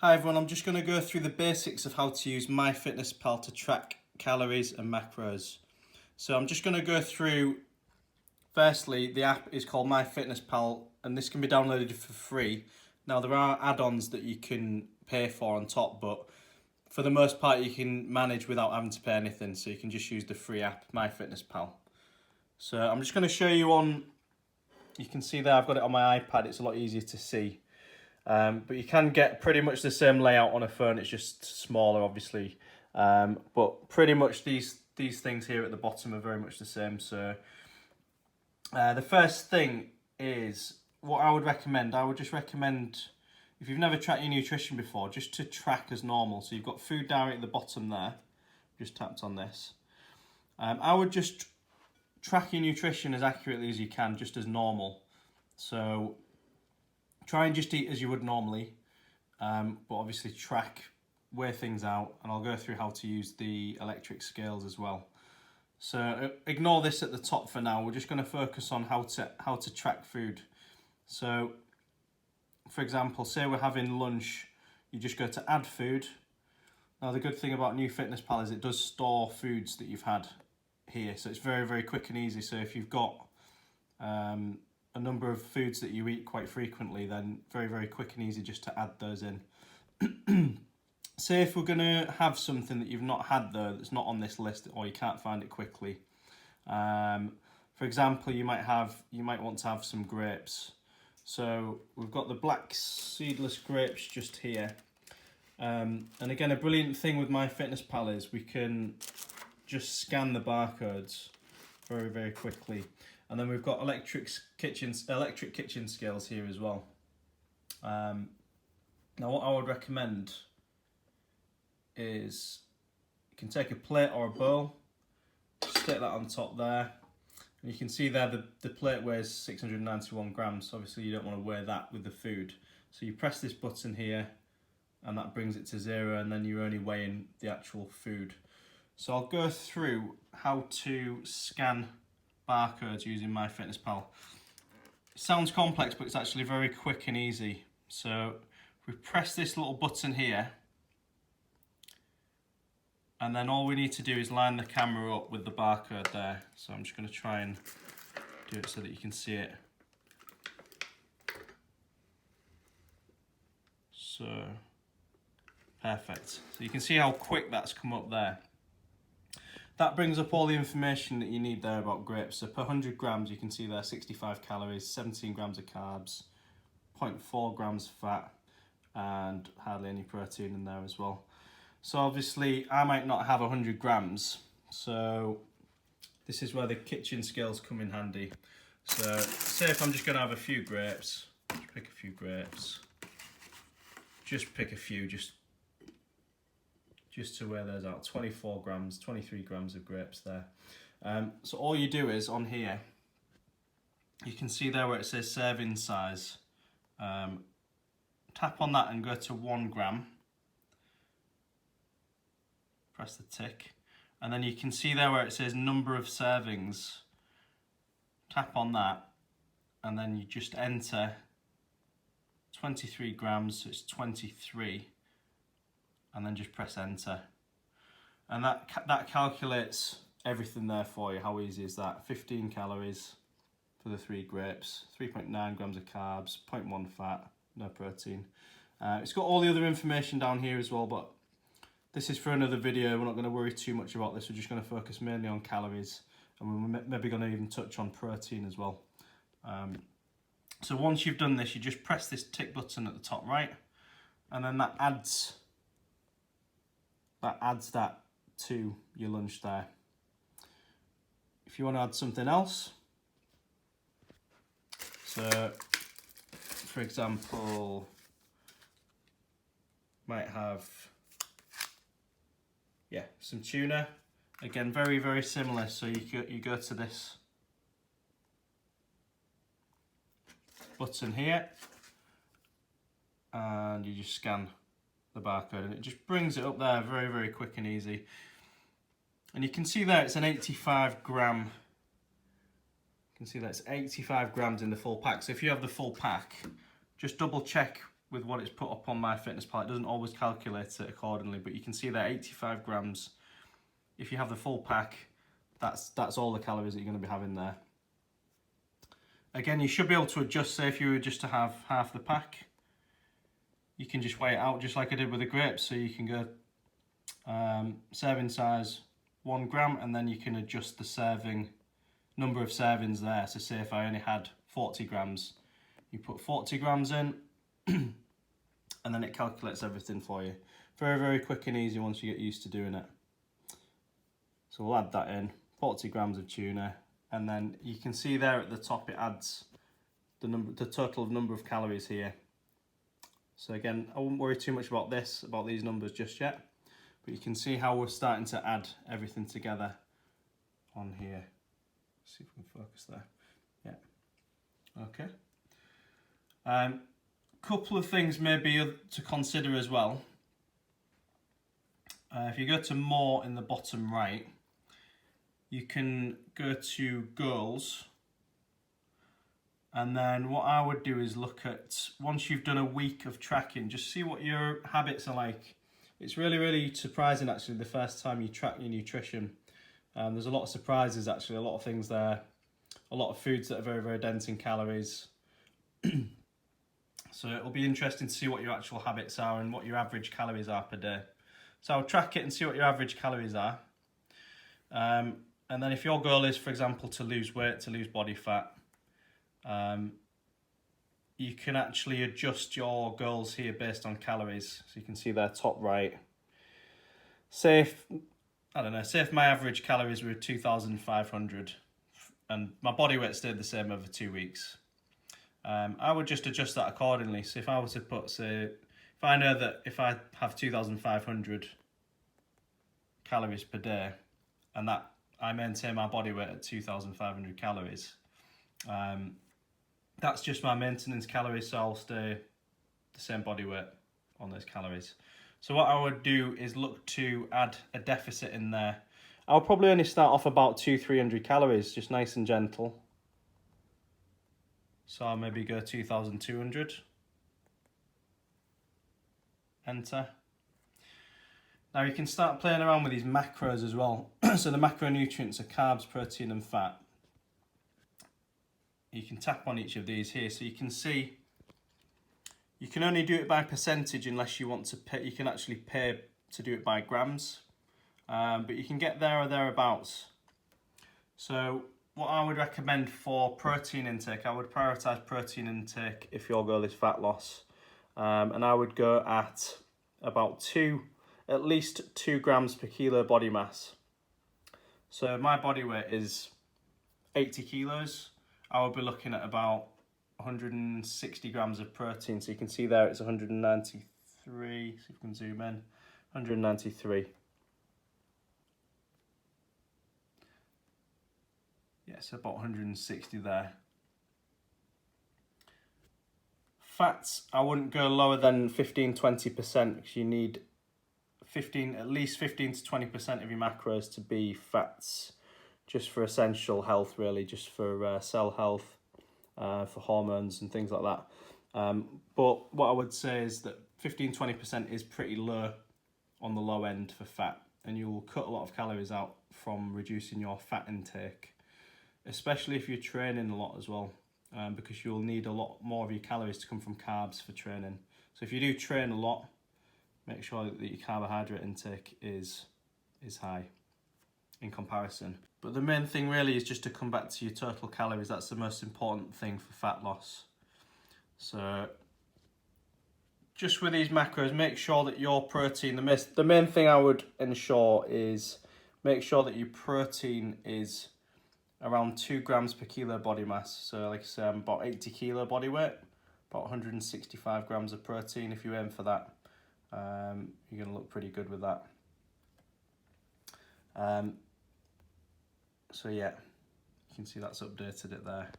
Hi everyone, I'm just going to go through the basics of how to use MyFitnessPal to track calories and macros. So I'm just going to go through, firstly, the app is called MyFitnessPal and this can be downloaded for free. Now there are add-ons that you can pay for on top, but for the most part you can manage without having to pay anything, so you can just use the free app, MyFitnessPal. So I'm just going to show you on, you can see there I've got it on my iPad, it's a lot easier to see. But you can get pretty much the same layout on a phone, it's just smaller obviously. But pretty much these things here at the bottom are very much the same. So the first thing is what I would just recommend, if you've never tracked your nutrition before, just to track as normal. So you've got food diary at the bottom there, just tapped on this. I would just track your nutrition as accurately as you can, just as normal. So try and just eat as you would normally, but obviously weigh things out, and I'll go through how to use the electric scales as well. So ignore this at the top for now. We're just going to focus on how to track food. So for example, say we're having lunch, you just go to add food. Now the good thing about MyFitnessPal is it does store foods that you've had here, so it's very, very quick and easy. So if you've got a number of foods that you eat quite frequently, then very, very quick and easy just to add those in. Say if we're going to have something that you've not had though, that's not on this list, or you can't find it quickly. For example, you might want to have some grapes. So we've got the black seedless grapes just here. And again, a brilliant thing with MyFitnessPal is we can just scan the barcodes very, very quickly. And then we've got electric kitchen scales here as well. Now what I would recommend is you can take a plate or a bowl, stick that on top there, and you can see there the plate weighs 691 grams. Obviously you don't want to weigh that with the food. So you press this button here and that brings it to 0, and then you're only weighing the actual food. So I'll go through how to scan barcodes using MyFitnessPal. It sounds complex, but it's actually very quick and easy. So we press this little button here, and then all we need to do is line the camera up with the barcode there. So I'm just going to try and do it so that you can see it. So perfect. So you can see how quick that's come up there. That brings up all the information that you need there about grapes. So per 100 grams, you can see there 65 calories, 17 grams of carbs, 0.4 grams fat, and hardly any protein in there as well. So obviously, I might not have 100 grams, so this is where the kitchen scales come in handy. So say if I'm just going to have a few grapes, just pick a few grapes, just pick a few, just to weigh those out, 24 grams, 23 grams of grapes there. So all you do is on here, you can see there where it says serving size. Tap on that and go to 1 gram. Press the tick. And then you can see there where it says number of servings. Tap on that and then you just enter 23 grams, so it's 23. And then just press enter, and that calculates everything there for you. How easy is that? 15 calories for the 3 grapes, 3.9 grams of carbs, 0.1 fat, no protein. It's got all the other information down here as well, but this is for another video. We're not going to worry too much about this. We're just going to focus mainly on calories, and we're maybe going to even touch on protein as well. So once you've done this, you just press this tick button at the top right, and then that adds that to your lunch there. If you want to add something else, so for example, might have some tuna. Again, very, very similar. So you go to this button here and you just scan the barcode, and it just brings it up there very, very quick and easy. And you can see there it's an 85 gram. You can see that it's 85 grams in the full pack. So if you have the full pack, just double check with what it's put up on MyFitnessPal. It doesn't always calculate it accordingly, but you can see there 85 grams. If you have the full pack, that's all the calories that you're going to be having there. Again, you should be able to adjust. Say if you were just to have half the pack, you can just weigh it out just like I did with the grapes. So you can go serving size 1 gram, and then you can adjust the number of servings there. So say if I only had 40 grams, you put 40 grams in and then it calculates everything for you. Very, very quick and easy once you get used to doing it. So we'll add that in, 40 grams of tuna, and then you can see there at the top it adds the total number of calories here. So again, I wouldn't worry too much about these numbers just yet, but you can see how we're starting to add everything together on here. Let's see if we can focus there. Yeah, okay. Couple of things maybe to consider as well. If you go to more in the bottom right, you can go to goals, and then what I would do is look at, once you've done a week of tracking, just see what your habits are like. It's really, really surprising actually the first time you track your nutrition. There's a lot of surprises actually, a lot of things there, a lot of foods that are very, very dense in calories. So it'll be interesting to see what your actual habits are and what your average calories are per day. So I'll track it and see what your average calories are. And then if your goal is, for example, to lose weight, to lose body fat, you can actually adjust your goals here based on calories. So you can see there top right. Say if my average calories were 2,500 and my body weight stayed the same over 2 weeks, I would just adjust that accordingly. So if I was to put, say, if I know that if I have 2,500 calories per day and that I maintain my body weight at 2,500 calories, that's just my maintenance calories, so I'll stay the same body weight on those calories. So what I would do is look to add a deficit in there. I'll probably only start off about 200-300 calories, just nice and gentle. So I'll maybe go 2,200. Enter. Now you can start playing around with these macros as well. So the macronutrients are carbs, protein and fat. You can tap on each of these here, so you can see you can only do it by percentage unless you want to pay. You can actually pay to do it by grams, but you can get there or thereabouts. So what I would recommend for protein intake, I would prioritise protein intake if your goal is fat loss, and I would go at about at least 2 grams per kilo body mass. So my body weight is 80 kilos. I would be looking at about 160 grams of protein. So you can see there it's 193. See if we can zoom in. 193. Yeah, so about 160 there. Fats, I wouldn't go lower than 15-20% because you need at least 15 to 20% of your macros to be fats, just for essential health, really, just for cell health, for hormones and things like that. But what I would say is that 15-20% is pretty low on the low end for fat, and you'll cut a lot of calories out from reducing your fat intake, especially if you're training a lot as well, because you'll need a lot more of your calories to come from carbs for training. So if you do train a lot, make sure that your carbohydrate intake is high in comparison. But the main thing really is just to come back to your total calories. That's the most important thing for fat loss. So just with these macros, make sure that your protein, the main thing I would ensure is make sure that your protein is around 2 grams per kilo body mass. So like I say, I'm about 80 kilo body weight, about 165 grams of protein. If you aim for that, you're going to look pretty good with that. So yeah, you can see that's updated it there.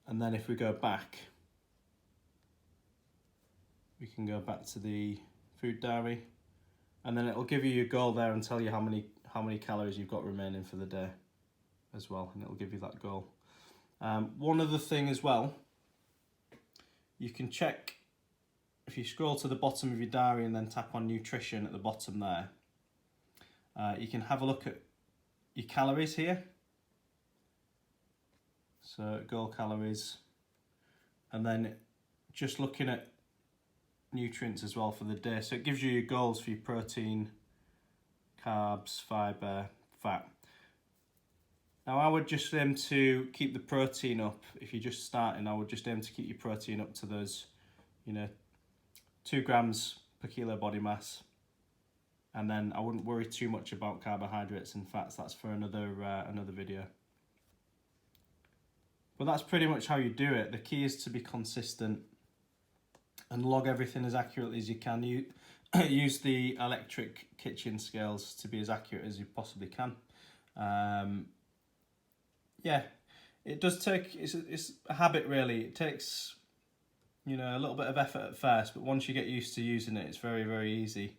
And then if we go back, we can go back to the food diary, and then it'll give you your goal there and tell you how many calories you've got remaining for the day as well, and it'll give you that goal. One other thing as well, you can check if you scroll to the bottom of your diary and then tap on nutrition at the bottom there, you can have a look at your calories here. So goal calories, and then just looking at nutrients as well for the day. So it gives you your goals for your protein, carbs, fibre, fat. Now I would just aim to keep the protein up. If you're just starting, I would just aim to keep your protein up to those, 2 grams per kilo body mass. And then I wouldn't worry too much about carbohydrates and fats. That's for another video. But that's pretty much how you do it. The key is to be consistent and log everything as accurately as you can. You use the electric kitchen scales to be as accurate as you possibly can. Yeah, it does take, it's a habit really. It takes, a little bit of effort at first, but once you get used to using it, it's very, very easy.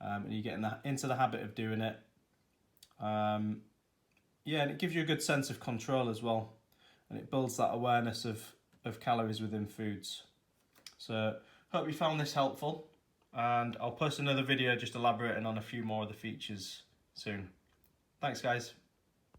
And you get into the habit of doing it. And it gives you a good sense of control as well. And it builds that awareness of calories within foods. So hope you found this helpful, and I'll post another video just elaborating on a few more of the features soon. Thanks guys.